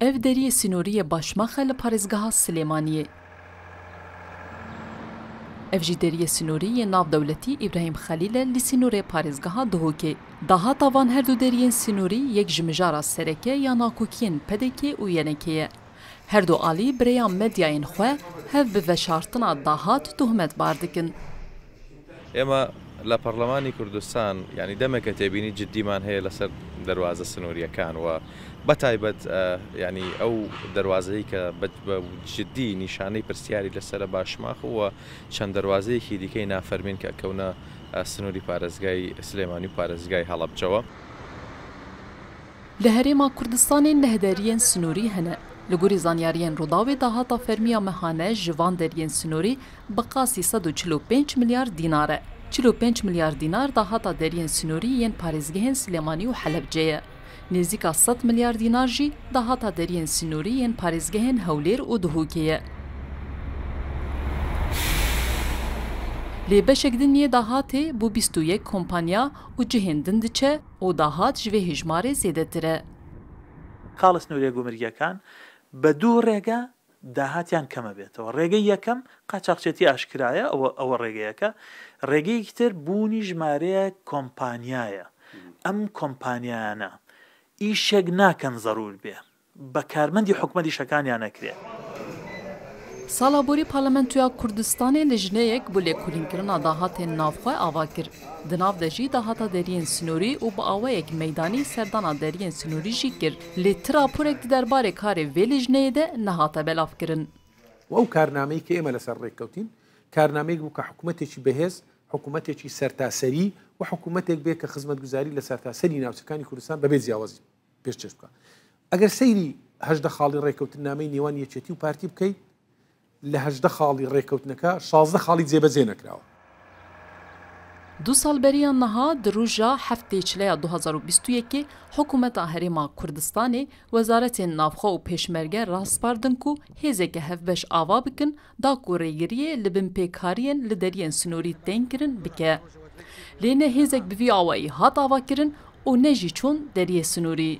Ev deriyê sînoriyê Başmaxe li parêzgeha Silêmaniyê. Ev jî deriyê sînorî yên navdewletî İbrahîm Xelîl e li sînorê parêzgeha Duhokê. Dahata van her du deriyên sînorî yek ji mijara sereke ya nakokiyên pedekê û yenekê ye. Her du alî birêya medyayên xwe hev bi veşartina dahat tuhmetbar dikin. ئێمە لە پەرلەمانی کوردستان ینی دەمێکە تێبینی جددیمان هەیە لەسەر دەواازە سنووریەکان و بەتایبەت ینی ئەو دەواازەی کە بە جددی نیشانەی پرسیاری لەسرە باشماخ وە چەند دەواازەیەکی دیکەی نافەرمین کە کەونە سنووری پارێزگای سلێمانی و پارێزگای هەڵەبجەوە. Li Herêma Kurdistanê nehderiyên sînorî hene. Li gorî zanyariyên Rûdawê dahata fermiya mehane ji van deriyên sînorî bi qasî 145 milyar dînar e. 45 milyar dînar dahata deriyên sînorî yên parêzgehên Silêmanî û Helebce ye. Nêzîka 100 milyar dînar jî dahata deriyên sînorî yên parêzgehên Hewlêr û Duhokê ye. Lê beşek din yê dahatê bû 21 kompanya û cihên din diçe û dahat ji vê hejmarê zêdetir e. Xaڵە سنووریە گومرگیەکان بە دوو ڕێگە داهاتیان کەمە بێتەوە. ڕێگەی یەکەم قاچاقچێتی ئاشکرایە ئەوە ڕێگەیەکە. ڕێگەیەکی تر بوونی ژمارەیە کۆمپانیایە. ئەم کۆمپانیانە ئیشێک ناکەن زەڕور بێ بە کارمەندی حکومەتی شەکانیان نەکرێت. Salaborî Parlamentoya Kurdistanê li jineyek bû lêkolînkirina dahatên navxwe ava kir. Di nav de jî dahata deriyên sînorî û bi awayek meydanî serdana deriyên sînorî jî kir. Lê ti raporek di derbarê karê vê li jineyê de nehate belavkirin. ئەو کارنامەی کە ئێمە لەسەر ڕێککەوتین کارنامەیەک بوو کە حکوومەتێکی بەهێز حکوومەتێکی سەرتاسەری و حکوومەتێک بێ کە خزمەتگوزاری لە سەرتاسەری ناوچەکانی کوردستان بەبێ جیاوازی پێشکەش بکە. ئەگەر سەیری هەژدە خاڵی ڕێککەوتنامەی نێوان یەکێتی و پارتی بکەیت لە هەژدە خاڵی ڕێککەوتنەکە 16 خاڵی جێبەجێ نەکراوە. Du salberiyan niha di rûja heftê çileya 2021 Hikûmeta Herêma Kurdistanê Wezaretên Navxwe û Pêşmerge rastbardin ku hêzeke hevbeş ava bikin da ku rêgiriyê li bin pêkariyên li deriyên sînorî tên kirin bike. Lê ne hêzek bi vî awayî hat avakirin û ne jî çûn deriyê sînorî.